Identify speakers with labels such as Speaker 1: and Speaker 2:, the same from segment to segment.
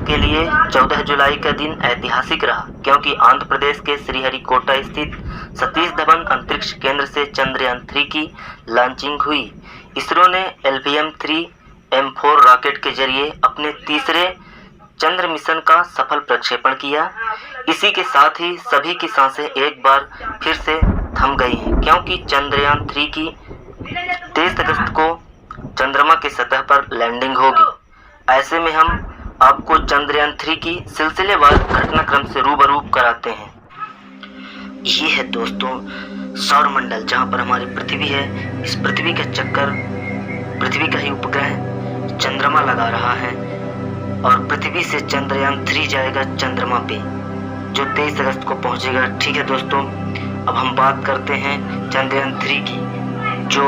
Speaker 1: भारत के लिए 14 जुलाई का दिन ऐतिहासिक रहा, क्योंकि आंध्र प्रदेश के श्रीहरिकोटा स्थित सतीश धवन अंतरिक्ष केंद्र से चंद्रयान 3 की लॉन्चिंग हुई। इसरो ने LVM-3M4 रॉकेट के जरिए अपने तीसरे चंद्र मिशन का सफल प्रक्षेपण किया। इसी के साथ ही सभी की सांसें एक बार फिर से थम गई हैं, क्योंकि चंद्रयान 3 की 23 अगस्त को चंद्रमा की सतह पर लैंडिंग होगी। ऐसे में हम आपको चंद्रयान 3 की सिलसिलेवार घटनाक्रम से रूबरू कराते हैं। ये है दोस्तों सौर मंडल, जहाँ पर हमारी पृथ्वी है। इस पृथ्वी का चक्कर पृथ्वी का ही उपग्रह चंद्रमा लगा रहा है और पृथ्वी से चंद्रयान 3 जाएगा चंद्रमा पे, जो 23 अगस्त को पहुंचेगा। ठीक है दोस्तों, अब हम बात करते हैं चंद्रयान 3 की, जो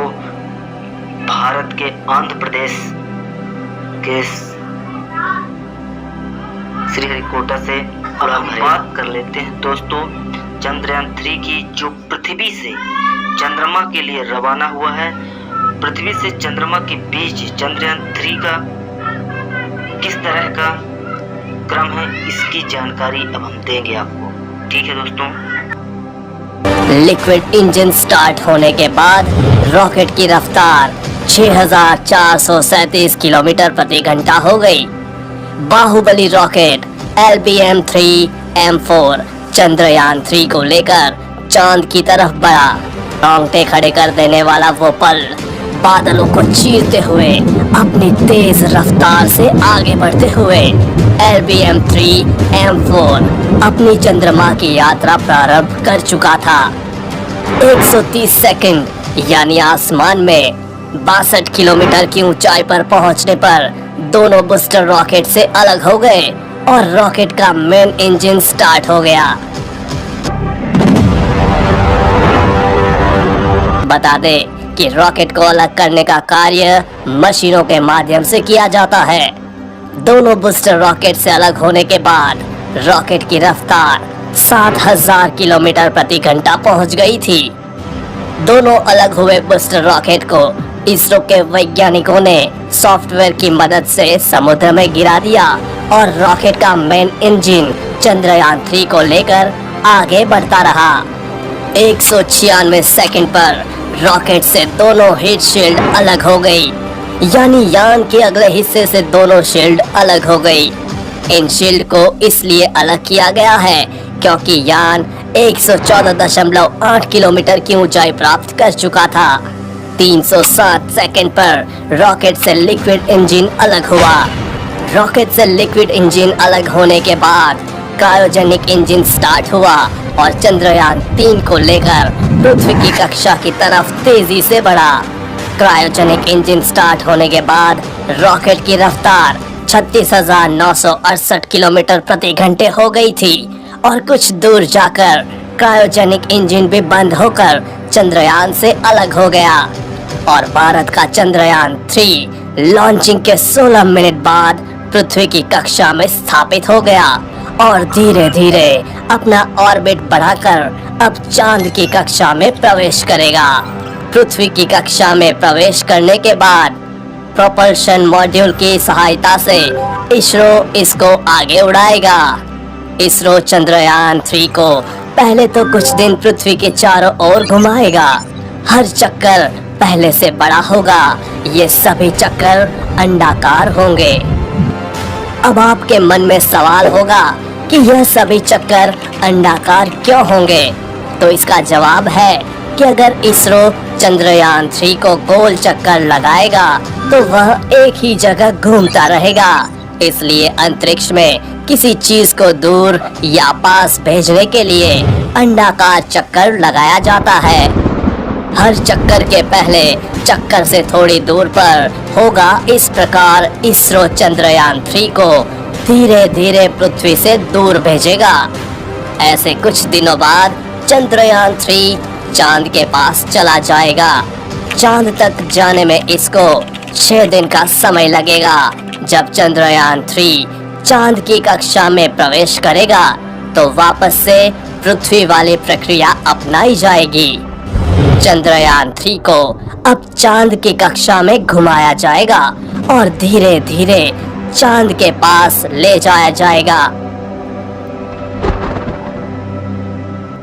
Speaker 1: भारत के आंध्र प्रदेश के श्रीहरिकोटा से बात कर लेते हैं। दोस्तों, चंद्रयान 3 की जो पृथ्वी से चंद्रमा के लिए रवाना हुआ है, पृथ्वी से चंद्रमा के बीच चंद्रयान 3 का किस तरह का क्रम है, इसकी जानकारी अब हम देंगे आपको। ठीक है दोस्तों,
Speaker 2: लिक्विड इंजन स्टार्ट होने के बाद रॉकेट की रफ्तार 6437 किलोमीटर प्रति घंटा हो गई। बाहुबली रॉकेट LVM-3M4 चंद्रयान 3 को लेकर चांद की तरफ बढ़ा। रोंगटे खड़े कर देने वाला वो पल, बादलों को चीरते हुए अपनी तेज रफ्तार से आगे बढ़ते हुए LVM-3M4 अपनी चंद्रमा की यात्रा प्रारंभ कर चुका था। 130 सेकंड यानी आसमान में 62 किलोमीटर की ऊंचाई पर पहुंचने पर दोनों बूस्टर रॉकेट से अलग हो गए और रॉकेट का मेन इंजन स्टार्ट हो गया। बता दे कि रॉकेट को अलग करने का कार्य मशीनों के माध्यम से किया जाता है। दोनों बूस्टर रॉकेट से अलग होने के बाद रॉकेट की रफ्तार 7000 किलोमीटर प्रति घंटा पहुंच गई थी। दोनों अलग हुए बूस्टर रॉकेट को इसरो के वैज्ञानिकों ने सॉफ्टवेयर की मदद से समुद्र में गिरा दिया और रॉकेट का मेन इंजन चंद्रयान 3 को लेकर आगे बढ़ता रहा। 196 सेकंड पर रॉकेट से दोनों हीट शील्ड अलग हो गई, यानी यान के अगले हिस्से से दोनों शील्ड अलग हो गई। इन शील्ड को इसलिए अलग किया गया है क्योंकि यान 114.8 किलोमीटर की ऊंचाई प्राप्त कर चुका था। 307 सेकंड पर रॉकेट से लिक्विड इंजन अलग हुआ। रॉकेट से लिक्विड इंजन अलग होने के बाद क्रायोजेनिक इंजन स्टार्ट हुआ और चंद्रयान 3 को लेकर पृथ्वी की कक्षा की तरफ तेजी से बढ़ा। क्रायोजेनिक इंजन स्टार्ट होने के बाद रॉकेट की रफ्तार 36,968 किलोमीटर प्रति घंटे हो गई थी और कुछ दूर जाकर क्रायोजेनिक इंजन भी बंद होकर चंद्रयान से अलग हो गया और भारत का चंद्रयान 3 लॉन्चिंग के 16 मिनट बाद पृथ्वी की कक्षा में स्थापित हो गया और धीरे धीरे अपना ऑर्बिट बढ़ाकर अब चांद की कक्षा में प्रवेश करेगा। पृथ्वी की कक्षा में प्रवेश करने के बाद प्रोपल्शन मॉड्यूल की सहायता से इसरो इसको आगे उड़ाएगा। इसरो चंद्रयान 3 को पहले तो कुछ दिन पृथ्वी के चारों ओर घुमाएगा। हर चक्कर पहले से बड़ा होगा। ये सभी चक्कर अंडाकार होंगे। अब आपके मन में सवाल होगा कि यह सभी चक्कर अंडाकार क्यों होंगे? तो इसका जवाब है कि अगर इसरो चंद्रयान 3 को गोल चक्कर लगाएगा तो वह एक ही जगह घूमता रहेगा। इसलिए अंतरिक्ष में किसी चीज को दूर या पास भेजने के लिए अंडाकार चक्कर लगाया जाता है। हर चक्कर के पहले चक्कर से थोड़ी दूर पर होगा। इस प्रकार इसरो चंद्रयान 3 को धीरे धीरे पृथ्वी से दूर भेजेगा। ऐसे कुछ दिनों बाद चंद्रयान 3 चांद के पास चला जाएगा। चांद तक जाने में इसको 6 दिन का समय लगेगा। जब चंद्रयान 3 चांद की कक्षा में प्रवेश करेगा तो वापस से पृथ्वी वाली प्रक्रिया अपनाई जाएगी। चंद्रयान 3 को अब चांद की कक्षा में घुमाया जाएगा और धीरे धीरे चांद के पास ले जाया जाएगा।